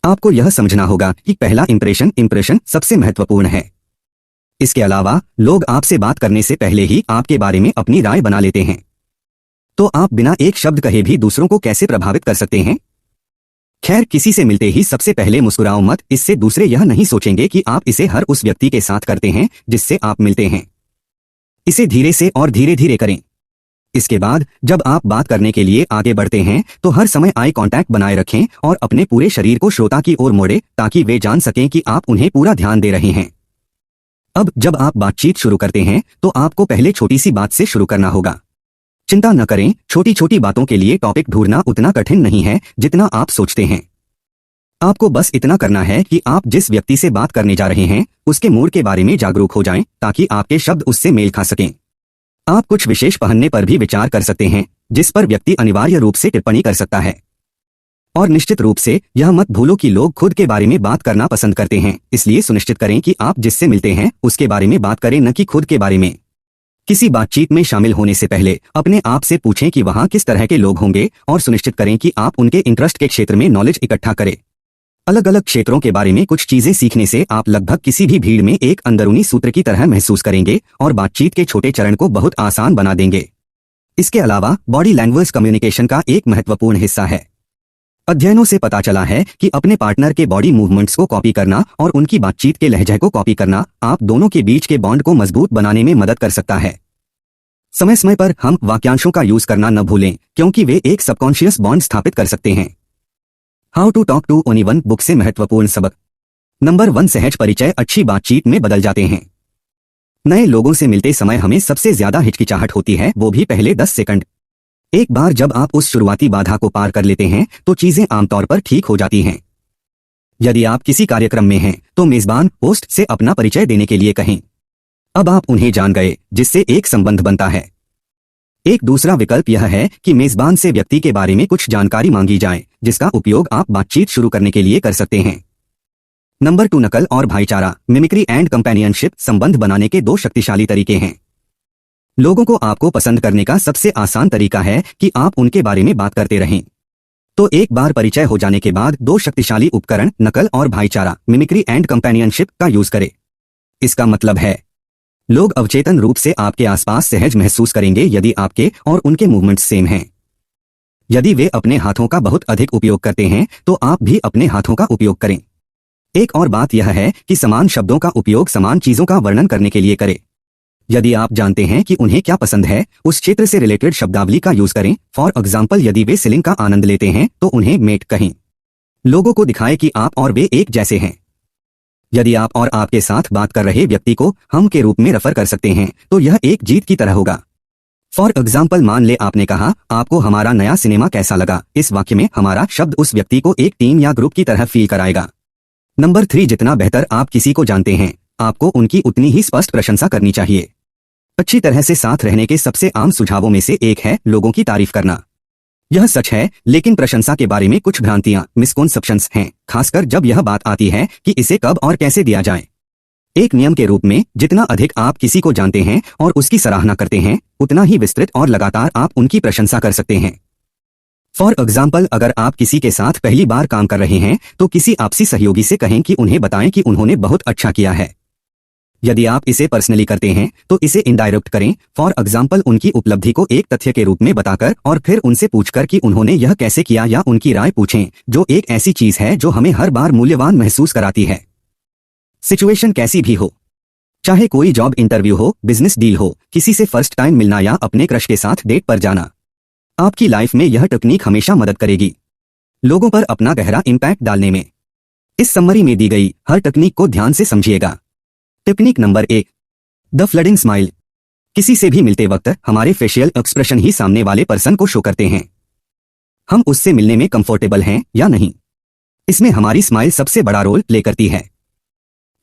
आपको यह समझना होगा कि पहला इंप्रेशन सबसे महत्वपूर्ण है। इसके अलावा लोग आपसे बात करने से पहले ही आपके बारे में अपनी राय बना लेते हैं। तो आप बिना एक शब्द कहे भी दूसरों को कैसे प्रभावित कर सकते हैं? खैर, किसी से मिलते ही सबसे पहले मुस्कुराओ मत। इससे दूसरे यह नहीं सोचेंगे कि आप इसे हर उस व्यक्ति के साथ करते हैं जिससे आप मिलते हैं। इसे धीरे से और धीरे धीरे करें। इसके बाद जब आप बात करने के लिए आगे बढ़ते हैं तो हर समय आई कांटेक्ट बनाए रखें और अपने पूरे शरीर को श्रोता की ओर मोड़ें ताकि वे जान सकें कि आप उन्हें पूरा ध्यान दे रहे हैं। अब जब आप बातचीत शुरू करते हैं तो आपको पहले छोटी सी बात से शुरू करना होगा। चिंता न करें, छोटी छोटी बातों के लिए टॉपिक ढूंढना उतना कठिन नहीं है जितना आप सोचते हैं। आपको बस इतना करना है कि आप जिस व्यक्ति से बात करने जा रहे हैं उसके मूड के बारे में जागरूक हो जाएं ताकि आपके शब्द उससे मेल खा सकें। आप कुछ विशेष पहनने पर भी विचार कर सकते हैं जिस पर व्यक्ति अनिवार्य रूप से टिप्पणी कर सकता है। और निश्चित रूप से यह मत भूलो कि लोग खुद के बारे में बात करना पसंद करते हैं, इसलिए सुनिश्चित करें कि आप जिससे मिलते हैं उसके बारे में बात करें, न कि खुद के बारे में। किसी बातचीत में शामिल होने से पहले अपने आप से पूछें कि वहां किस तरह के लोग होंगे और सुनिश्चित करें कि आप उनके इंटरेस्ट के क्षेत्र में नॉलेज इकट्ठा करें। अलग अलग क्षेत्रों के बारे में कुछ चीजें सीखने से आप लगभग किसी भी भीड़ में एक अंदरूनी सूत्र की तरह महसूस करेंगे और बातचीत के छोटे चरण को बहुत आसान बना देंगे। इसके अलावा बॉडी लैंग्वेज कम्युनिकेशन का एक महत्वपूर्ण हिस्सा है। अध्ययनों से पता चला है कि अपने पार्टनर के बॉडी मूवमेंट्स को कॉपी करना और उनकी बातचीत के लहजे को कॉपी करना आप दोनों के बीच के बॉन्ड को मजबूत बनाने में मदद कर सकता है। समय समय पर हम वाक्यांशों का यूज करना न भूलें क्योंकि वे एक सबकॉन्शियस बॉन्ड स्थापित कर सकते हैं। How to talk to anyone book से महत्वपूर्ण सबक नंबर 1, सहज परिचय अच्छी बातचीत में बदल जाते हैं। नए लोगों से मिलते समय हमें सबसे ज्यादा हिचकिचाहट होती है, वो भी पहले 10 सेकंड। एक बार जब आप उस शुरुआती बाधा को पार कर लेते हैं तो चीजें आमतौर पर ठीक हो जाती हैं। यदि आप किसी कार्यक्रम में हैं तो मेजबान होस्ट से अपना परिचय देने के लिए कहें। अब आप उन्हें जान गए, जिससे एक संबंध बनता है। एक दूसरा विकल्प यह है कि मेजबान से व्यक्ति के बारे में कुछ जानकारी मांगी जाए जिसका उपयोग आप बातचीत शुरू करने के लिए कर सकते हैं। नंबर 2, नकल और भाईचारा मिमिक्री एंड कंपेनियनशिप संबंध बनाने के 2 शक्तिशाली तरीके हैं। लोगों को आपको पसंद करने का सबसे आसान तरीका है कि आप उनके बारे में बात करते रहें। तो एक बार परिचय हो जाने के बाद 2 शक्तिशाली उपकरण नकल और भाईचारा मिमिक्री एंड कंपेनियनशिप का यूज करें। इसका मतलब है लोग अवचेतन रूप से आपके आसपास सहज महसूस करेंगे यदि आपके और उनके मूवमेंट्स सेम हैं। यदि वे अपने हाथों का बहुत अधिक उपयोग करते हैं तो आप भी अपने हाथों का उपयोग करें। एक और बात यह है कि समान शब्दों का उपयोग समान चीजों का वर्णन करने के लिए करें। यदि आप जानते हैं कि उन्हें क्या पसंद है, उस क्षेत्र से रिलेटेड शब्दावली का यूज करें। फॉर एग्जाम्पल, यदि वे सिलिंग का आनंद लेते हैं तो उन्हें मेट कहें। लोगों को दिखाएं कि आप और वे एक जैसे हैं। यदि आप और आपके साथ बात कर रहे व्यक्ति को हम के रूप में रेफर कर सकते हैं तो यह एक जीत की तरह होगा। फॉर एग्जाम्पल, मान ले आपने कहा, आपको हमारा नया सिनेमा कैसा लगा। इस वाक्य में हमारा शब्द उस व्यक्ति को एक टीम या ग्रुप की तरह फील कराएगा। नंबर 3, जितना बेहतर आप किसी को जानते हैं आपको उनकी उतनी ही स्पष्ट प्रशंसा करनी चाहिए। अच्छी तरह से साथ रहने के सबसे आम सुझावों में से एक है लोगों की तारीफ करना। यह सच है, लेकिन प्रशंसा के बारे में कुछ भ्रांतियां मिसकॉन्सेप्शंस हैं, खासकर जब यह बात आती है कि इसे कब और कैसे दिया जाए। एक नियम के रूप में, जितना अधिक आप किसी को जानते हैं और उसकी सराहना करते हैं उतना ही विस्तृत और लगातार आप उनकी प्रशंसा कर सकते हैं। फॉर एग्जाम्पल, अगर आप किसी के साथ पहली बार काम कर रहे हैं तो किसी आपसी सहयोगी से कहें कि उन्हें बताएं कि उन्होंने बहुत अच्छा किया है। यदि आप इसे पर्सनली करते हैं तो इसे इनडायरेक्ट करें। फॉर एग्जाम्पल, उनकी उपलब्धि को एक तथ्य के रूप में बताकर और फिर उनसे पूछकर कि उन्होंने यह कैसे किया या उनकी राय पूछें, जो एक ऐसी चीज है जो हमें हर बार मूल्यवान महसूस कराती है। सिचुएशन कैसी भी हो, चाहे कोई जॉब इंटरव्यू हो, बिजनेस डील हो, किसी से फर्स्ट टाइम मिलना या अपने क्रश के साथ डेट पर जाना, आपकी लाइफ में यह टेक्निक हमेशा मदद करेगी लोगों पर अपना गहरा इम्पैक्ट डालने में। इस समरी में दी गई हर टेक्निक को ध्यान से समझिएगा। Technique number 1, the flooding smile. किसी से भी मिलते वक्त हमारे फेशियल एक्सप्रेशन ही सामने वाले पर्सन को शो करते हैं हम उससे मिलने में कंफर्टेबल हैं या नहीं। इसमें हमारी स्माइल सबसे बड़ा रोल प्ले करती है।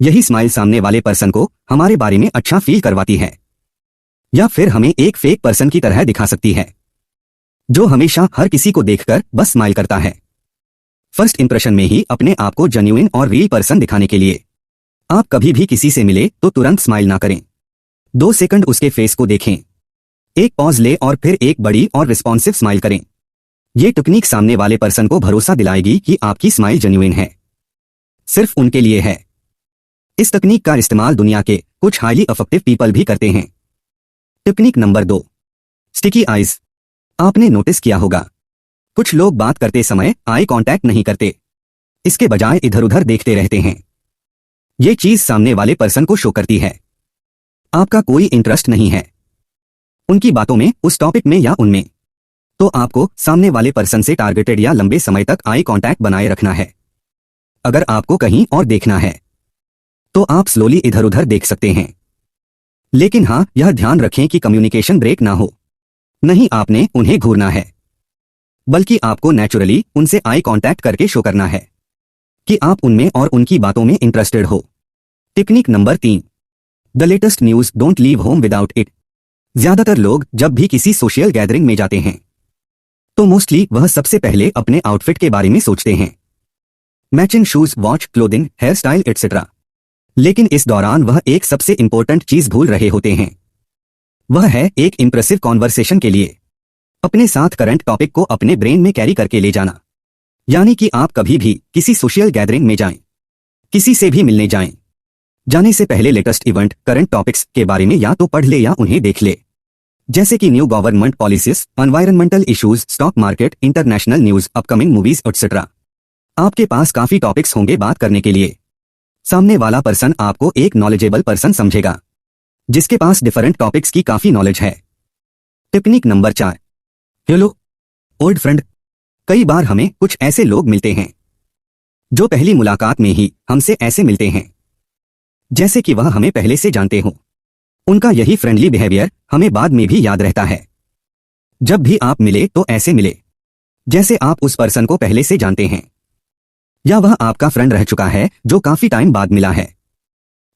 यही स्माइल सामने वाले पर्सन को हमारे बारे में अच्छा फील करवाती है या फिर हमें एक फेक पर्सन की तरह दिखा सकती है जो हमेशा हर किसी को देखकर बस स्माइल करता है। फर्स्ट इंप्रेशन में ही अपने आप को जेन्युइन और रियल पर्सन दिखाने के लिए आप कभी भी किसी से मिले तो तुरंत स्माइल ना करें। 2 सेकंड उसके फेस को देखें, एक पॉज ले और फिर एक बड़ी और रिस्पॉन्सिव स्माइल करें। यह टेक्निक सामने वाले पर्सन को भरोसा दिलाएगी कि आपकी स्माइल जेन्युइन है सिर्फ उनके लिए है। इस तकनीक का इस्तेमाल दुनिया के कुछ हाईली इफेक्टिव पीपल भी करते हैं। Technique number 2, sticky eyes. आपने नोटिस किया होगा, कुछ लोग बात करते समय आई कांटेक्ट नहीं करते, इसके बजाय इधर उधर देखते रहते हैं। ये चीज सामने वाले पर्सन को शो करती है आपका कोई इंटरेस्ट नहीं है उनकी बातों में, उस टॉपिक में या उनमें। तो आपको सामने वाले पर्सन से टारगेटेड या लंबे समय तक आई कांटेक्ट बनाए रखना है। अगर आपको कहीं और देखना है तो आप स्लोली इधर उधर देख सकते हैं, लेकिन हां, यह ध्यान रखें कि कम्युनिकेशन ब्रेक ना हो। नहीं आपने उन्हें घूरना है, बल्कि आपको नेचुरली उनसे आई कांटेक्ट करके शो करना है कि आप उनमें और उनकी बातों में इंटरेस्टेड हो। Technique number 3, the latest news, don't leave home without it. ज्यादातर लोग जब भी किसी सोशल गैदरिंग में जाते हैं तो मोस्टली वह सबसे पहले अपने आउटफिट के बारे में सोचते हैं, matching shoes, watch, clothing, hair style etcetera. लेकिन इस दौरान वह एक सबसे इंपॉर्टेंट चीज भूल रहे होते हैं, वह है एक इंप्रेसिव कॉन्वर्सेशन के लिए अपने साथ करंट टॉपिक को अपने ब्रेन में कैरी करके ले जाना। यानी कि आप कभी भी किसी सोशल गैदरिंग में जाएं, किसी से भी मिलने जाएं, जाने से पहले लेटेस्ट इवेंट, करंट टॉपिक्स के बारे में या तो पढ़ ले या उन्हें देख ले, जैसे कि new government policies, environmental issues, stock market, international news, upcoming movies etcetera. आपके पास काफी टॉपिक्स होंगे बात करने के लिए। सामने वाला पर्सन आपको एक नॉलेजेबल पर्सन समझेगा जिसके पास डिफरेंट टॉपिक्स की काफी नॉलेज है। Technique number 4, hello old friend. कई बार हमें कुछ ऐसे लोग मिलते हैं जो पहली मुलाकात में ही हमसे ऐसे मिलते हैं जैसे कि वह हमें पहले से जानते हो। उनका यही फ्रेंडली बिहेवियर हमें बाद में भी याद रहता है। जब भी आप मिले तो ऐसे मिले जैसे आप उस पर्सन को पहले से जानते हैं, या वह आपका फ्रेंड रह चुका है जो काफी टाइम बाद मिला है।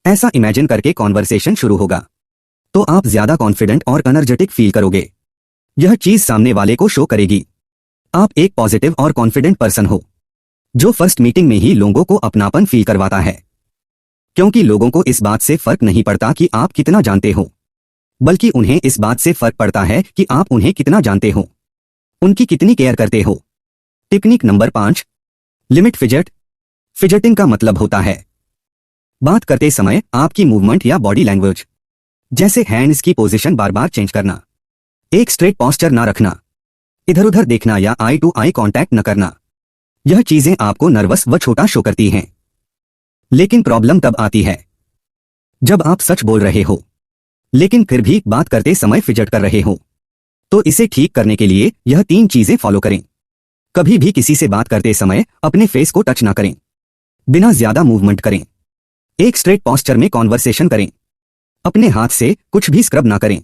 ऐसा इमेजिन करके कॉन्वर्सेशन शुरू होगा तो आप ज्यादा कॉन्फिडेंट और एनर्जेटिक फील करोगे। यह चीज सामने वाले को शो करेगी आप एक पॉजिटिव और कॉन्फिडेंट पर्सन हो जो फर्स्ट मीटिंग में ही लोगों को अपनापन फील करवाता है, क्योंकि लोगों को इस बात से फर्क नहीं पड़ता कि आप कितना जानते हो, बल्कि उन्हें इस बात से फर्क पड़ता है कि आप उन्हें कितना जानते हो, उनकी कितनी केयर करते हो। Technique number 5, limit fidget. Fidgeting का मतलब होता है बात करते समय आपकी मूवमेंट या बॉडी लैंग्वेज, जैसे हैंड्स की पोजीशन बार बार चेंज करना, एक स्ट्रेट पोस्चर ना रखना, इधर उधर देखना या आई टू आई कांटेक्ट न करना। यह चीजें आपको नर्वस व छोटा शो करती हैं। लेकिन प्रॉब्लम तब आती है जब आप सच बोल रहे हो लेकिन फिर भी बात करते समय फिजट कर रहे हो। तो इसे ठीक करने के लिए यह 3 चीजें फॉलो करें। कभी भी किसी से बात करते समय अपने फेस को टच ना करें, बिना ज्यादा मूवमेंट करें, एक स्ट्रेट पोस्चर में कॉन्वर्सेशन करें, अपने हाथ से कुछ भी स्क्रब ना करें,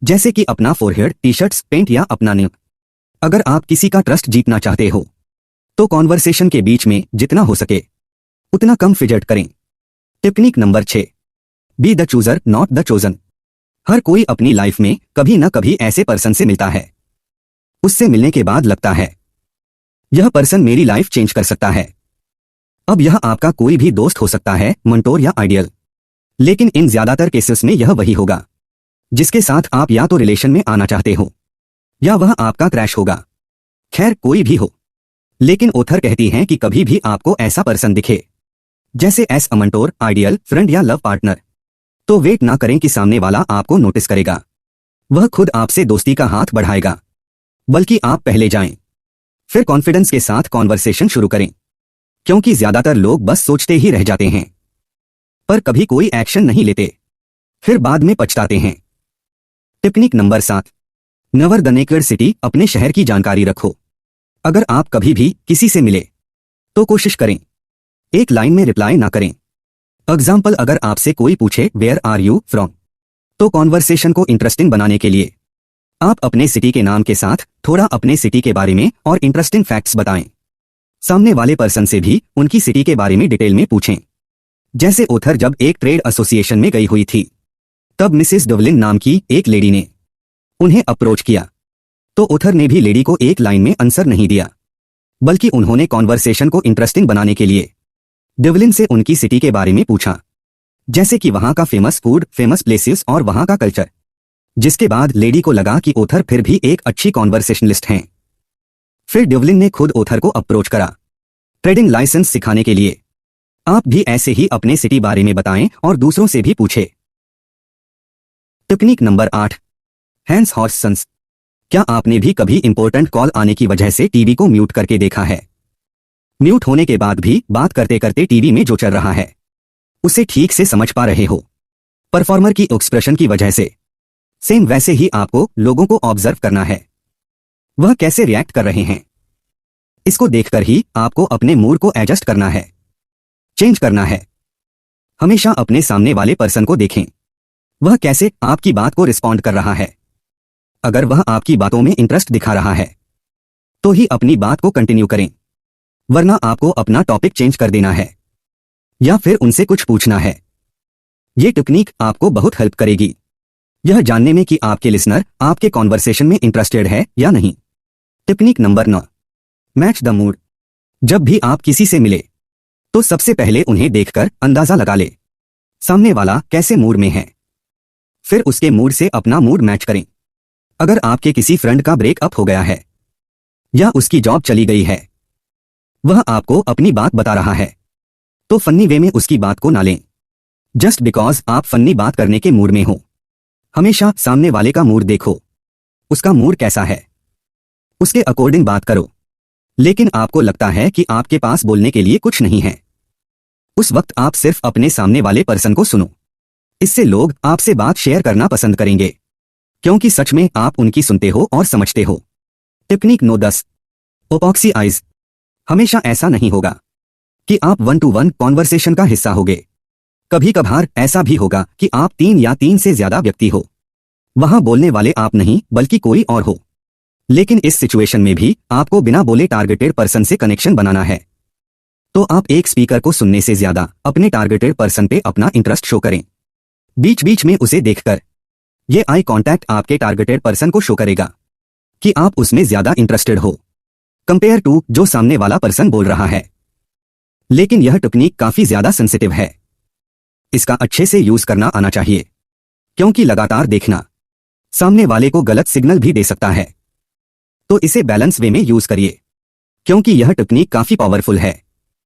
जैसे कि अपना फोरहेड, टी-शर्ट्स, पेंट या अपना नेल। अगर आप किसी का ट्रस्ट जीतना चाहते हो तो कॉन्वर्सेशन के बीच में जितना हो सके उतना कम फिजट करें। Technique number 6, be the chooser not the chosen. हर कोई अपनी लाइफ में कभी न कभी ऐसे पर्सन से मिलता है, उससे मिलने के बाद लगता है यह पर्सन मेरी लाइफ चेंज कर सकता है। अब यह आपका कोई भी दोस्त हो सकता है, मेंटोर या आइडियल, लेकिन इन ज्यादातर केसेस में यह वही होगा जिसके साथ आप या तो रिलेशन में आना चाहते हो या वह आपका क्रैश होगा। खैर कोई भी हो, लेकिन ऑथर कहती हैं कि कभी भी आपको ऐसा पर्सन दिखे जैसे S a mentor, ideal, friend या लव पार्टनर, तो वेट ना करें कि सामने वाला आपको नोटिस करेगा, वह खुद आपसे दोस्ती का हाथ बढ़ाएगा, बल्कि आप पहले जाएं, फिर कॉन्फिडेंस के साथ कॉन्वर्सेशन शुरू करें, क्योंकि ज्यादातर लोग बस सोचते ही रह जाते हैं पर कभी कोई एक्शन नहीं लेते, फिर बाद में पछताते हैं। Technique number 7, never the naked city. अपने शहर की जानकारी रखो। अगर आप कभी भी किसी से मिले तो कोशिश करें एक लाइन में रिप्लाई ना करें। एग्जाम्पल, अगर आपसे कोई पूछे वेयर आर यू फ्रॉम, तो कॉन्वर्सेशन को इंटरेस्टिंग बनाने के लिए आप अपने सिटी के नाम के साथ थोड़ा अपने सिटी के बारे में और इंटरेस्टिंग फैक्ट्स बताएं। सामने वाले पर्सन से भी उनकी सिटी के बारे में डिटेल में पूछें। जैसे ऑथर जब एक ट्रेड एसोसिएशन में गई हुई थी तब मिसेस डेवलिन नाम की एक लेडी ने उन्हें अप्रोच किया, तो ऑथर ने भी लेडी को एक लाइन में आंसर नहीं दिया, बल्कि उन्होंने कॉन्वर्सेशन को इंटरेस्टिंग बनाने के लिए डेवलिन से उनकी सिटी के बारे में पूछा, जैसे कि वहां का फेमस फूड, फेमस प्लेसेस और वहां का कल्चर, जिसके बाद लेडी को लगा कि ऑथर फिर भी एक अच्छी कॉन्वर्सेशनलिस्ट हैं। फिर डेवलिन ने खुद ऑथर को अप्रोच करा ट्रेडिंग लाइसेंस सिखाने के लिए। आप भी ऐसे ही अपने सिटी बारे में बताएं और दूसरों से भी पूछें। टेक्निक नंबर 8, हैंड्स हॉर्सन्स। क्या आपने भी कभी इंपॉर्टेंट कॉल आने की वजह से टीवी को म्यूट करके देखा है? म्यूट होने के बाद भी बात करते करते टीवी में जो चल रहा है उसे ठीक से समझ पा रहे हो? परफॉर्मर की एक्सप्रेशन की वजह से। सेम वैसे ही आपको लोगों को ऑब्जर्व करना है, वह कैसे रिएक्ट कर रहे हैं। इसको देखकर ही आपको अपने मूड को एडजस्ट करना है, चेंज करना है। हमेशा अपने सामने वाले पर्सन को देखें, वह कैसे आपकी बात को रिस्पॉन्ड कर रहा है। अगर वह आपकी बातों में इंटरेस्ट दिखा रहा है तो ही अपनी बात को कंटिन्यू करें, वरना आपको अपना टॉपिक चेंज कर देना है या फिर उनसे कुछ पूछना है। यह टेक्निक आपको बहुत हेल्प करेगी यह जानने में कि आपके लिसनर आपके कॉन्वर्सेशन में इंटरेस्टेड है या नहीं। Technique number 9, match the mood. जब भी आप किसी से मिले तो सबसे पहले उन्हें देखकर अंदाजा लगा ले सामने वाला कैसे मूड में है, फिर उसके मूड से अपना मूड मैच करें। अगर आपके किसी फ्रेंड का ब्रेकअप हो गया है या उसकी जॉब चली गई है, वह आपको अपनी बात बता रहा है, तो फन्नी वे में उसकी बात को ना लें जस्ट बिकॉज आप फन्नी बात करने के मूड में हो। हमेशा सामने वाले का मूड देखो, उसका मूड कैसा है, उसके अकॉर्डिंग बात करो। लेकिन आपको लगता है कि आपके पास बोलने के लिए कुछ नहीं है, उस वक्त आप सिर्फ अपने सामने वाले पर्सन को सुनो। इससे लोग आपसे बात शेयर करना पसंद करेंगे क्योंकि सच में आप उनकी सुनते हो और समझते हो। टेक्निक नो 10, ओपॉक्सी आइज। हमेशा ऐसा नहीं होगा कि आप 1-to-1 कॉन्वर्सेशन का हिस्सा होगे। कभी कभार ऐसा भी होगा कि आप 3 या 3 से ज्यादा व्यक्ति हो, वहां बोलने वाले आप नहीं बल्कि कोई और हो। लेकिन इस सिचुएशन में भी आपको बिना बोले टारगेटेड पर्सन से कनेक्शन बनाना है, तो आप एक स्पीकर को सुनने से ज्यादा अपने टारगेटेड पर्सन पे अपना इंटरेस्ट शो करें। बीच बीच में उसे देखकर ये आई कांटेक्ट आपके टारगेटेड पर्सन को शो करेगा कि आप उसमें ज्यादा इंटरेस्टेड हो कंपेयर टू जो सामने वाला पर्सन बोल रहा है। लेकिन यह टेक्निक काफी ज्यादा सेंसिटिव है, इसका अच्छे से यूज करना आना चाहिए क्योंकि लगातार देखना सामने वाले को गलत सिग्नल भी दे सकता है। तो इसे बैलेंस वे में यूज करिए क्योंकि यह टेक्निक काफी पावरफुल है।